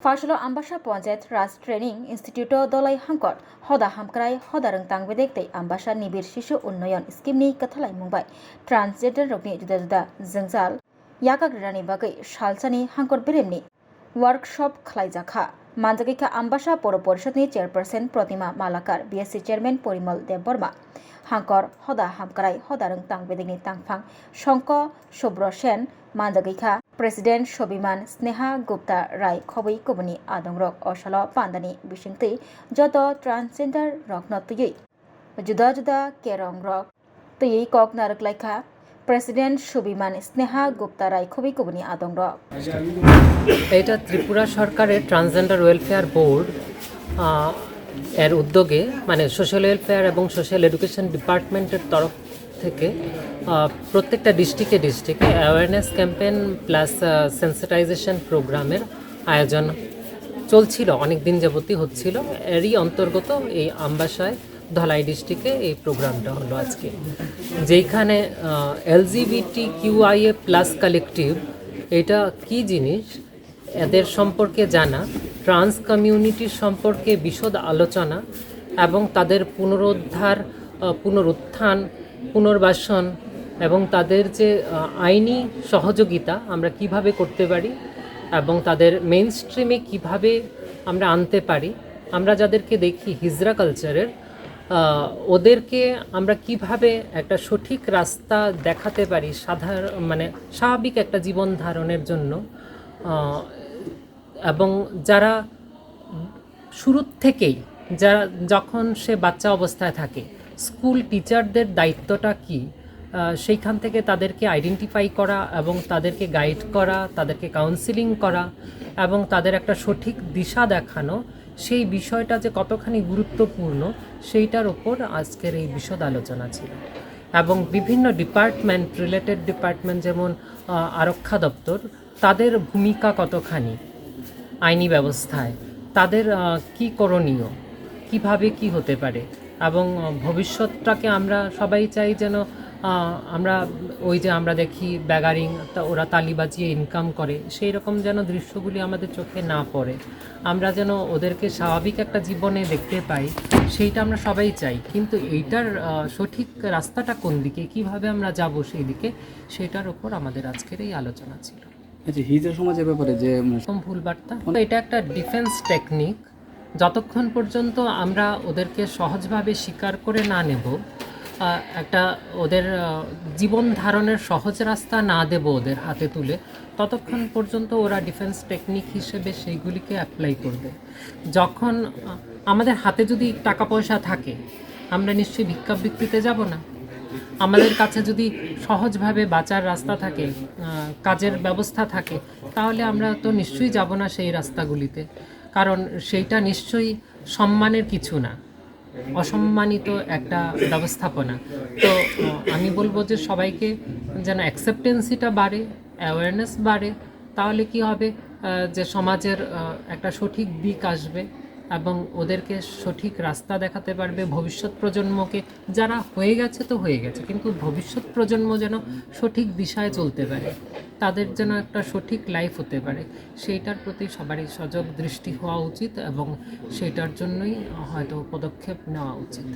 Fashlo Ambasha Ponjet Ras Training Institute Dolai Hankor Hoda Hamkrai Hoda Rengtang Bedekte Ambasha Nibir Shishu Unnoyon Skimni Kathalai Mumbai Transgender Rokni Juda Juda Zengzal Yakagrani Bagai Shalsani Hankor Biremni Workshop Khlaijaka Manjagika Ambasha Poro Porishadni Chairperson Protima Malakar BSc Chairman Porimal Deborma Hankor Hoda Hamkrai Hoda Rengtang Bedekni Tangphang Shonko Shobro Shen Manjagika President Shobiman Sneha Gupta Rai Khobui Kobuni Adongrok Oshalo Pandani Bishingti Joto Transgender Rock Not Tuyui Juda Juda Kerong Rock Tuyui Kok Narak Laika President Shobiman Sneha Gupta Rai Khobui Kobuni Adongrok এটা ত্রিপুরা সরকারের transgender welfare board এর উদ্যোগে মানে social welfare এবং social education ডিপার্টমেন্টের তরফ থেকে প্রত্যেকটা ডিস্ট্রিক্টে অ্যাওয়ারনেস ক্যাম্পেইন প্লাস সেন্সিটাইজেশন প্রোগ্রামের আয়োজন চলছিল, অনেক দিন যাবতই হচ্ছিল। এরই অন্তর্গত এই আমবাসায় ধলাই ডিস্ট্রিক্টে এই প্রোগ্রামটা হলো আজকে, যেখানে LGBTQIA+ কালেকটিভ এটা কি জিনিস এদের সম্পর্কে জানা, ট্রান্স কমিউনিটির সম্পর্কে বিশদ আলোচনা এবং তাদের পুনরুত্থান পুনর্বাসন এবং তাদের যে আইনি সহযোগিতা আমরা কিভাবে করতে পারি এবং তাদের মেইন স্ট্রিমে কীভাবে আমরা আনতে পারি। আমরা যাদেরকে দেখি হিজড়া কালচারের, ওদেরকে আমরা কিভাবে একটা সঠিক রাস্তা দেখাতে পারি স্বাভাবিক একটা জীবন ধারণের জন্য, এবং যারা শুরু থেকেই যখন সে বাচ্চা অবস্থায় থাকে স্কুল টিচারদের দায়িত্বটা কি, সেইখান থেকে তাদেরকে আইডেন্টিফাই করা এবং তাদেরকে গাইড করা, তাদেরকে কাউন্সিলিং করা এবং তাদের একটা সঠিক দিশা দেখানো, সেই বিষয়টা যে কতখানি গুরুত্বপূর্ণ সেইটার ওপর আজকের এই বিশদ আলোচনা ছিল। এবং বিভিন্ন রিলেটেড ডিপার্টমেন্ট যেমন আরক্ষা দপ্তর, তাদের ভূমিকা কতখানি আইনি ব্যবস্থায়, তাদের কি করণীয়, কিভাবে কি হতে পারে, এবং ভবিষ্যৎটাকে আমরা সবাই চাই যেন আমরা দেখি ব্যাগারিং, ওরা তালি বাজিয়ে ইনকাম করে, সেই রকম যেন দৃশ্যগুলি আমাদের চোখে না পড়ে, আমরা যেন ওদেরকে স্বাভাবিক একটা জীবনে দেখতে পাই, সেইটা আমরা সবাই চাই। কিন্তু এইটার সঠিক রাস্তাটা কোন দিকে, কিভাবে আমরা যাব সেই দিকে, সেটার ওপর আমাদের আজকের এই আলোচনা ছিল। হিজড়া সমাজের ব্যাপারে যে ভুল বার্তা, এটা একটা ডিফেন্স টেকনিক। যতক্ষণ পর্যন্ত আমরা ওদেরকে সহজভাবে স্বীকার করে না নেব, একটা ওদের জীবন ধারণের সহজ রাস্তা না দেব ওদের হাতে তুলে, ততক্ষণ পর্যন্ত ওরা ডিফেন্স টেকনিক হিসেবে সেইগুলিকে অ্যাপ্লাই করবে। যখন আমাদের হাতে যদি টাকা পয়সা থাকে, আমরা নিশ্চয়ই ভিক্ষাবৃত্তিতে যাব না। আমাদের কাছে যদি সহজভাবে বাঁচার রাস্তা থাকে, কাজের ব্যবস্থা থাকে, তাহলে আমরা তো নিশ্চয়ই যাব না সেই রাস্তাগুলিতে, কারণ সেইটা নিশ্চয়ই সম্মানের কিছু না, অসম্মানিত একটা ব্যবস্থাপনা। তো আমি বলবো যে সবাইকে যেন অ্যাকসেপ্টেন্সিটা বাড়ে, অ্যাওয়ারনেস বাড়ে, তাহলে কি হবে যে সমাজের একটা সঠিক দিক আসবে এবং ওদেরকে সঠিক রাস্তা দেখাতে পারবে। ভবিষ্যৎ প্রজন্মকে, যারা হয়ে গেছে তো হয়ে গেছে, কিন্তু ভবিষ্যৎ প্রজন্ম যেন সঠিক দিশায় চলতে পারে, তাদের যেন একটা সঠিক লাইফ হতে পারে, সেইটার প্রতি সবারই সজাগ দৃষ্টি হওয়া উচিত এবং সেইটার জন্যই হয়তো পদক্ষেপ নেওয়া উচিত।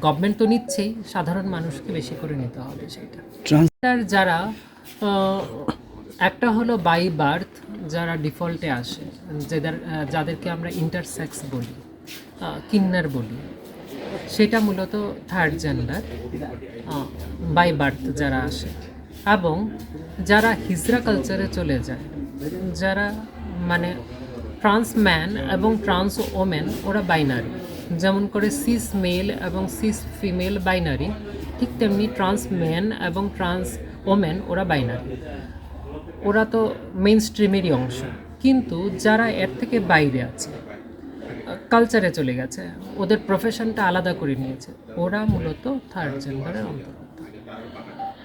গভর্নমেন্ট তো নিচ্ছেই, সাধারণ মানুষকে বেশি করে নিতে হবে সেইটা। যারা একটা হলো বাই বার্থ, যারা ডিফল্টে আসে, যাদেরকে আমরা ইন্টারসেক্স বলি, কিন্নার বলি, সেটা মূলত থার্ড জেন্ডার বাই বার্থ যারা আসে, এবং যারা হিজড়া কালচারে চলে যায়, যারা ট্রান্স ম্যান এবং ট্রান্স ওমেন, ওরা বাইনারি। যেমন করে সিস মেল এবং সিস ফিমেল বাইনারি, ঠিক তেমনি ট্রান্স ম্যান এবং ট্রান্স ওমেন ওরা বাইনারি। ওরা তো মেইন স্ট্রিমেরই অংশ, কিন্তু যারা এর থেকে বাইরে আছে, কালচারে চলে গেছে, ওদের প্রফেশনটা আলাদা করে নিয়েছে, ওরা মূলত থার্ড জেন্ডারের অন্তর্গত।